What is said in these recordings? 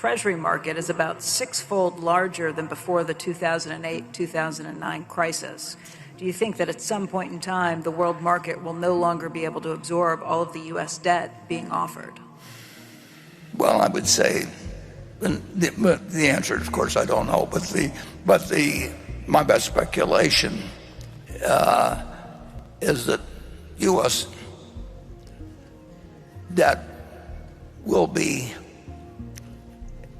Treasury market is about six-fold larger than before the 2008-2009 crisis. Do you think that at some point in time, the world market will no longer be able to absorb all of the U.S. debt being offered? Well, I would say the answer, of course, I don't know, but my best speculation is that U.S. debt will be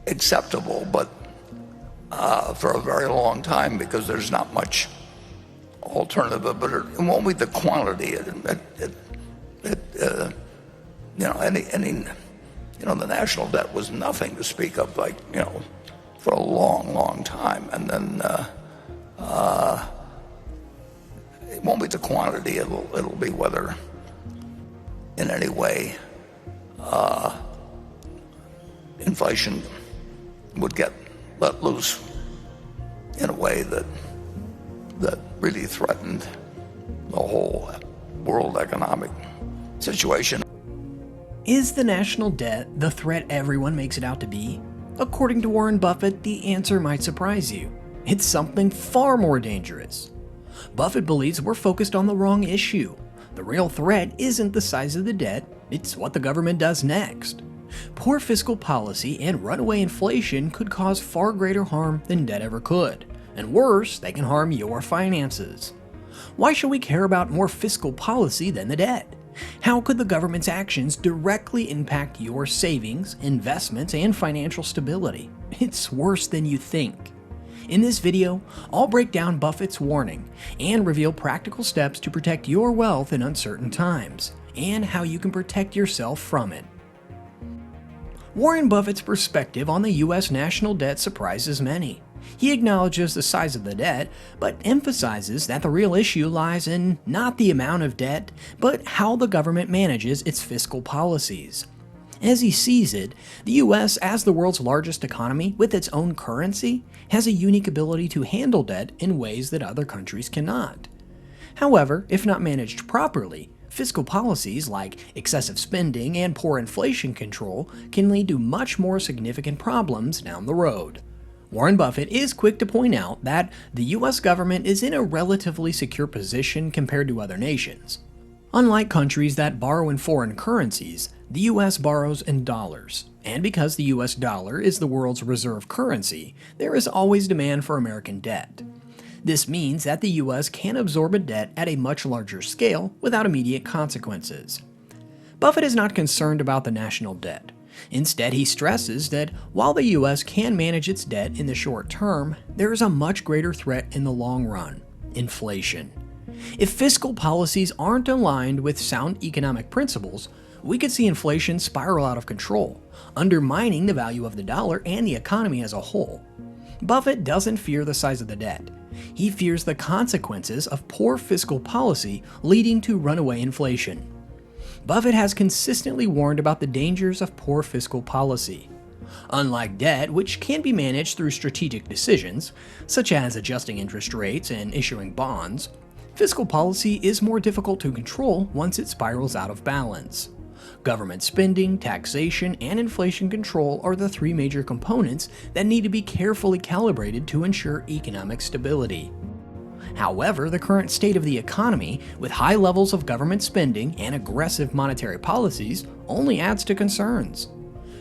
acceptable, but for a very long time, because there's not much alternative. But it won't be the quantity. The national debt was nothing to speak of, for a long, long time, and then it won't be the quantity. It'll be whether, in any way, inflation would get let loose in a way that really threatened the whole world economic situation. Is the national debt the threat everyone makes it out to be? According to Warren Buffett, the answer might surprise you. It's something far more dangerous. Buffett believes we're focused on the wrong issue. The real threat isn't the size of the debt, it's what the government does next. Poor fiscal policy and runaway inflation could cause far greater harm than debt ever could. And worse, they can harm your finances. Why should we care about more fiscal policy than the debt? How could the government's actions directly impact your savings, investments, and financial stability? It's worse than you think. In this video, I'll break down Buffett's warning and reveal practical steps to protect your wealth in uncertain times, and how you can protect yourself from it. Warren Buffett's perspective on the U.S. national debt surprises many. He acknowledges the size of the debt, but emphasizes that the real issue lies in not the amount of debt, but how the government manages its fiscal policies. As he sees it, the U.S., as the world's largest economy with its own currency, has a unique ability to handle debt in ways that other countries cannot. However, if not managed properly, fiscal policies like excessive spending and poor inflation control can lead to much more significant problems down the road. Warren Buffett is quick to point out that the U.S. government is in a relatively secure position compared to other nations. Unlike countries that borrow in foreign currencies, the U.S. borrows in dollars. And because the U.S. dollar is the world's reserve currency, there is always demand for American debt. This means that the U.S. can absorb a debt at a much larger scale without immediate consequences. Buffett is not concerned about the national debt. Instead, he stresses that while the U.S. can manage its debt in the short term, there is a much greater threat in the long run: inflation. If fiscal policies aren't aligned with sound economic principles, we could see inflation spiral out of control, undermining the value of the dollar and the economy as a whole. Buffett doesn't fear the size of the debt. He fears the consequences of poor fiscal policy leading to runaway inflation. Buffett has consistently warned about the dangers of poor fiscal policy. Unlike debt, which can be managed through strategic decisions, such as adjusting interest rates and issuing bonds, fiscal policy is more difficult to control once it spirals out of balance. Government spending, taxation, and inflation control are the three major components that need to be carefully calibrated to ensure economic stability. However, the current state of the economy, with high levels of government spending and aggressive monetary policies, only adds to concerns.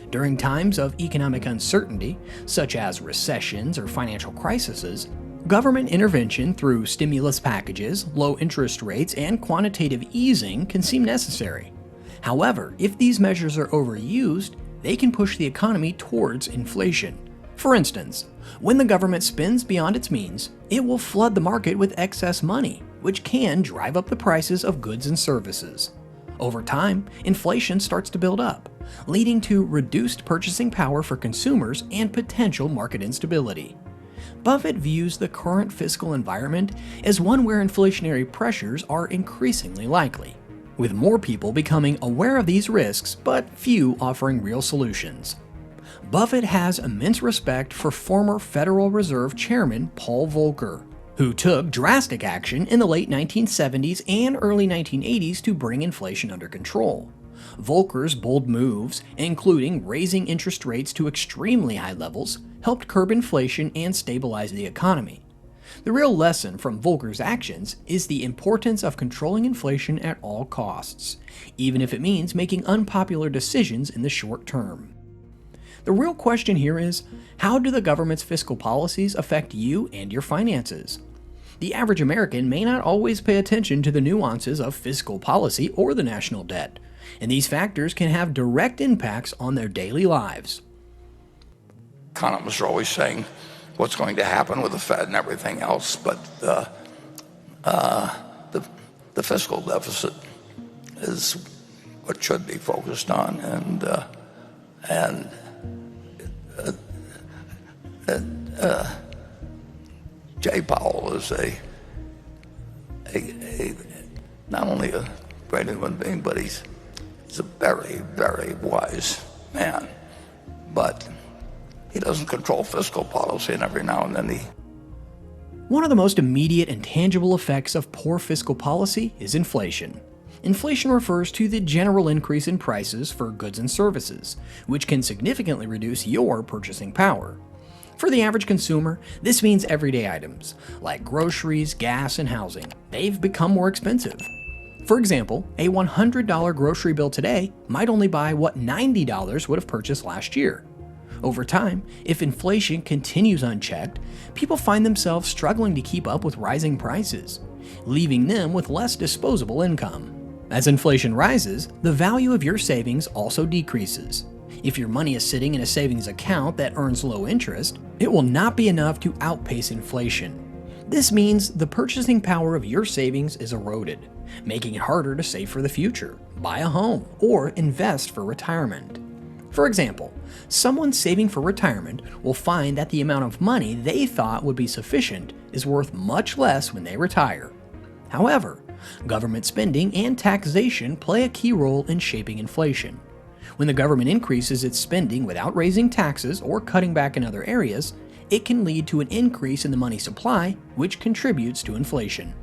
During times of economic uncertainty, such as recessions or financial crises, government intervention through stimulus packages, low interest rates, and quantitative easing can seem necessary. However, if these measures are overused, they can push the economy towards inflation. For instance, when the government spends beyond its means, it will flood the market with excess money, which can drive up the prices of goods and services. Over time, inflation starts to build up, leading to reduced purchasing power for consumers and potential market instability. Buffett views the current fiscal environment as one where inflationary pressures are increasingly likely, with more people becoming aware of these risks but few offering real solutions. Buffett has immense respect for former Federal Reserve Chairman Paul Volcker, who took drastic action in the late 1970s and early 1980s to bring inflation under control. Volcker's bold moves, including raising interest rates to extremely high levels, helped curb inflation and stabilize the economy. The real lesson from Volcker's actions is the importance of controlling inflation at all costs, even if it means making unpopular decisions in the short term. The real question here is, how do the government's fiscal policies affect you and your finances? The average American may not always pay attention to the nuances of fiscal policy or the national debt, and these factors can have direct impacts on their daily lives. Economists are always saying what's going to happen with the Fed and everything else, but the fiscal deficit is what should be focused on, and Jay Powell is a not only a great human being, but he's a very, very wise man. But he doesn't control fiscal policy, and every now and then One of the most immediate and tangible effects of poor fiscal policy is inflation. Inflation refers to the general increase in prices for goods and services, which can significantly reduce your purchasing power. For the average consumer, this means everyday items, like groceries, gas, and housing. They've become more expensive. For example, a $100 grocery bill today might only buy what $90 would have purchased last year. Over time, if inflation continues unchecked, people find themselves struggling to keep up with rising prices, leaving them with less disposable income. As inflation rises, the value of your savings also decreases. If your money is sitting in a savings account that earns low interest, it will not be enough to outpace inflation. This means the purchasing power of your savings is eroded, making it harder to save for the future, buy a home, or invest for retirement. For example, someone saving for retirement will find that the amount of money they thought would be sufficient is worth much less when they retire. However, government spending and taxation play a key role in shaping inflation. When the government increases its spending without raising taxes or cutting back in other areas, it can lead to an increase in the money supply, which contributes to inflation.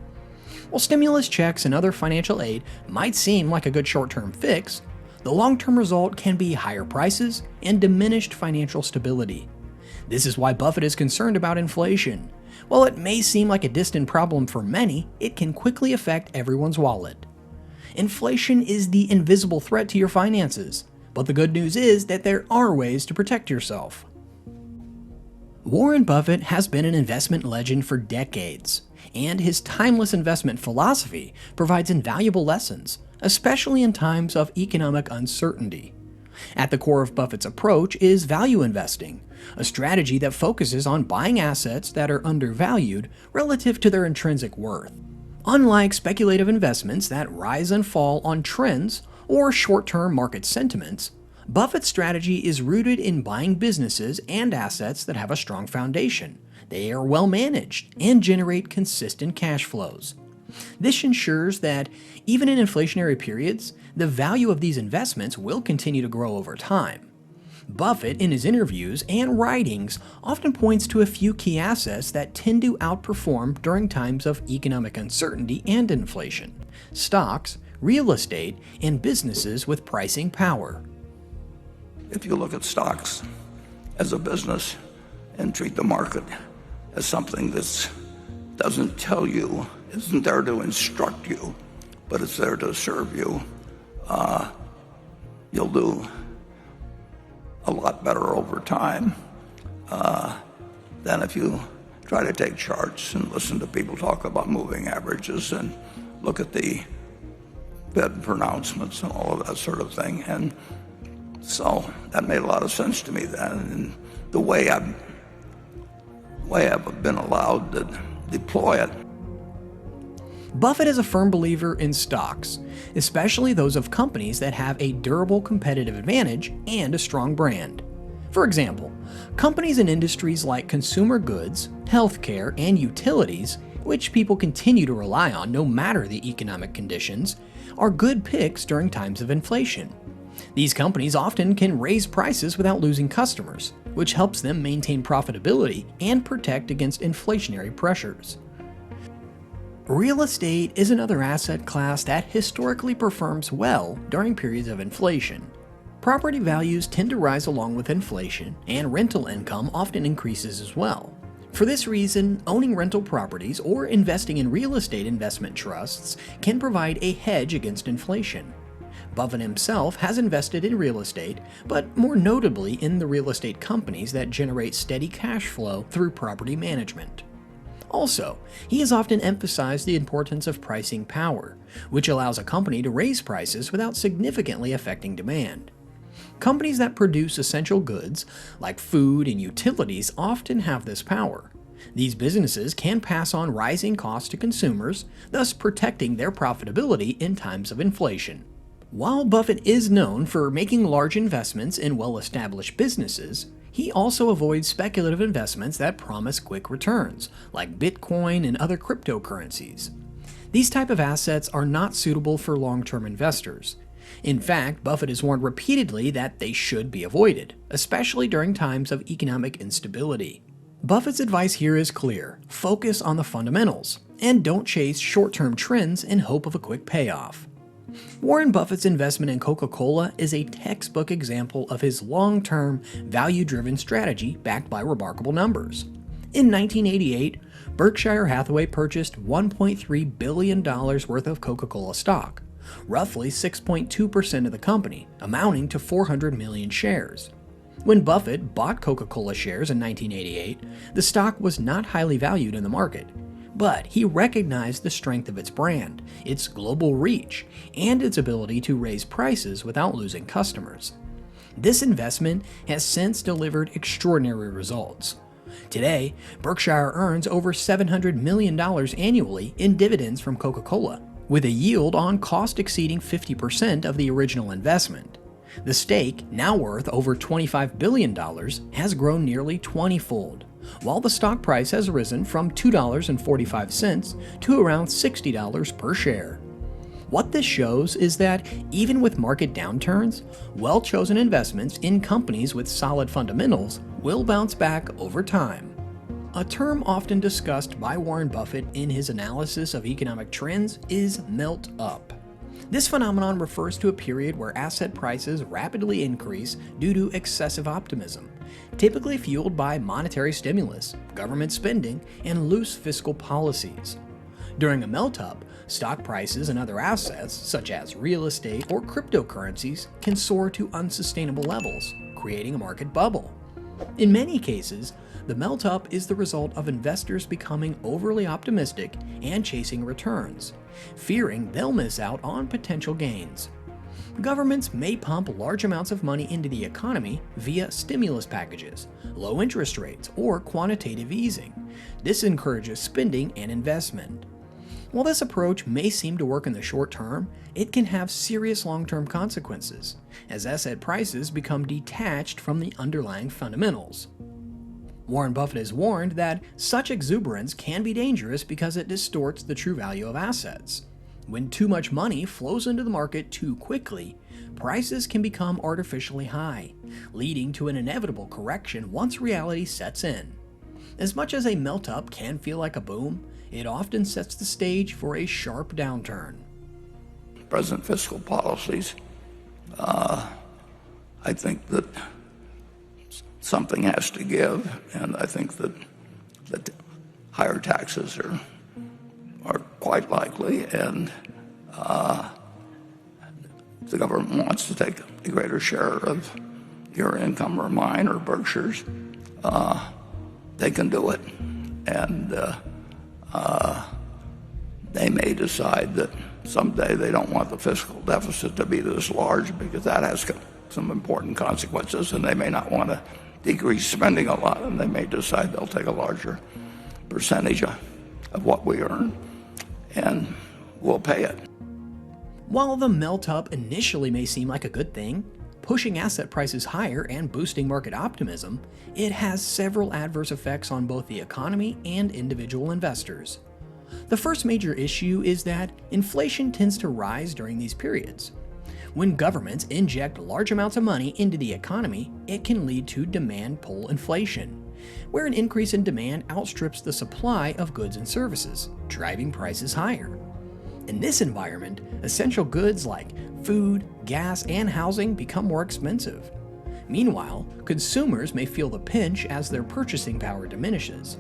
While stimulus checks and other financial aid might seem like a good short-term fix, the long-term result can be higher prices and diminished financial stability. This is why Buffett is concerned about inflation. While it may seem like a distant problem for many, it can quickly affect everyone's wallet. Inflation is the invisible threat to your finances, but the good news is that there are ways to protect yourself. Warren Buffett has been an investment legend for decades, and his timeless investment philosophy provides invaluable lessons, especially in times of economic uncertainty. At the core of Buffett's approach is value investing, a strategy that focuses on buying assets that are undervalued relative to their intrinsic worth. Unlike speculative investments that rise and fall on trends or short-term market sentiments, Buffett's strategy is rooted in buying businesses and assets that have a strong foundation. They are well managed and generate consistent cash flows. This ensures that, even in inflationary periods, the value of these investments will continue to grow over time. Buffett, in his interviews and writings, often points to a few key assets that tend to outperform during times of economic uncertainty and inflation: stocks, real estate, and businesses with pricing power. if you look at stocks as a business and treat the market as something that doesn't tell you, isn't there to instruct you, but it's there to serve you, you'll do a lot better over time than if you try to take charts and listen to people talk about moving averages and look at the Fed pronouncements and all of that sort of thing. And so that made a lot of sense to me then. And the way I've been allowed to deploy it. Buffett is a firm believer in stocks, especially those of companies that have a durable competitive advantage and a strong brand. For example, companies in industries like consumer goods, healthcare, and utilities, which people continue to rely on no matter the economic conditions, are good picks during times of inflation. These companies often can raise prices without losing customers, which helps them maintain profitability and protect against inflationary pressures. Real estate is another asset class that historically performs well during periods of inflation. Property values tend to rise along with inflation, and rental income often increases as well. For this reason, owning rental properties or investing in real estate investment trusts can provide a hedge against inflation. Buffett himself has invested in real estate, but more notably in the real estate companies that generate steady cash flow through property management. Also, he has often emphasized the importance of pricing power, which allows a company to raise prices without significantly affecting demand. Companies that produce essential goods, like food and utilities, often have this power. These businesses can pass on rising costs to consumers, thus protecting their profitability in times of inflation. While Buffett is known for making large investments in well-established businesses, he also avoids speculative investments that promise quick returns, like Bitcoin and other cryptocurrencies. These type of assets are not suitable for long-term investors. In fact, Buffett has warned repeatedly that they should be avoided, especially during times of economic instability. Buffett's advice here is clear: focus on the fundamentals, and don't chase short-term trends in hope of a quick payoff. Warren Buffett's investment in Coca-Cola is a textbook example of his long-term, value-driven strategy backed by remarkable numbers. In 1988, Berkshire Hathaway purchased $1.3 billion worth of Coca-Cola stock, roughly 6.2% of the company, amounting to 400 million shares. When Buffett bought Coca-Cola shares in 1988, the stock was not highly valued in the market. But he recognized the strength of its brand, its global reach, and its ability to raise prices without losing customers. This investment has since delivered extraordinary results. Today, Berkshire earns over $700 million annually in dividends from Coca-Cola, with a yield on cost exceeding 50% of the original investment. The stake, now worth over $25 billion, has grown nearly 20-fold, while the stock price has risen from $2.45 to around $60 per share. What this shows is that even with market downturns, well-chosen investments in companies with solid fundamentals will bounce back over time. A term often discussed by Warren Buffett in his analysis of economic trends is melt up. This phenomenon refers to a period where asset prices rapidly increase due to excessive optimism, typically fueled by monetary stimulus, government spending, and loose fiscal policies. During a melt-up, stock prices and other assets, such as real estate or cryptocurrencies, can soar to unsustainable levels, creating a market bubble. In many cases, the melt-up is the result of investors becoming overly optimistic and chasing returns, fearing they'll miss out on potential gains. Governments may pump large amounts of money into the economy via stimulus packages, low interest rates, or quantitative easing. This encourages spending and investment. While this approach may seem to work in the short term, it can have serious long-term consequences, as asset prices become detached from the underlying fundamentals. Warren Buffett has warned that such exuberance can be dangerous because it distorts the true value of assets. When too much money flows into the market too quickly, prices can become artificially high, leading to an inevitable correction once reality sets in. As much as a melt-up can feel like a boom, it often sets the stage for a sharp downturn. Present fiscal policies, I think that something has to give, and I think that higher taxes are quite likely, and if the government wants to take a greater share of your income or mine or Berkshire's, they can do it. And they may decide that someday they don't want the fiscal deficit to be this large because that has some important consequences, and they may not want to decrease spending a lot, and they may decide they'll take a larger percentage of what we earn, and we'll pay it. While the melt-up initially may seem like a good thing, pushing asset prices higher and boosting market optimism, it has several adverse effects on both the economy and individual investors. The first major issue is that inflation tends to rise during these periods. When governments inject large amounts of money into the economy, it can lead to demand pull inflation, where an increase in demand outstrips the supply of goods and services, driving prices higher. In this environment, essential goods like food, gas, and housing become more expensive. Meanwhile, consumers may feel the pinch as their purchasing power diminishes.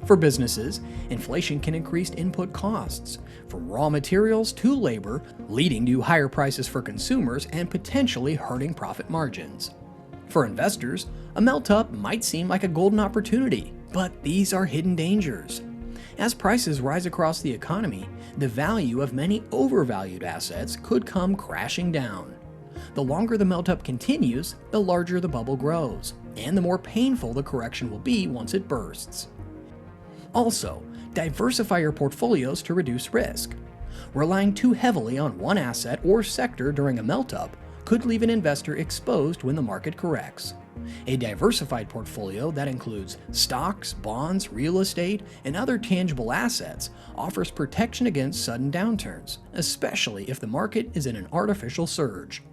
For businesses, inflation can increase input costs, from raw materials to labor, leading to higher prices for consumers and potentially hurting profit margins. For investors, a melt-up might seem like a golden opportunity, but these are hidden dangers. As prices rise across the economy, the value of many overvalued assets could come crashing down. The longer the melt-up continues, the larger the bubble grows, and the more painful the correction will be once it bursts. Also, diversify your portfolios to reduce risk. Relying too heavily on one asset or sector during a melt-up could leave an investor exposed when the market corrects. A diversified portfolio that includes stocks, bonds, real estate, and other tangible assets offers protection against sudden downturns, especially if the market is in an artificial surge.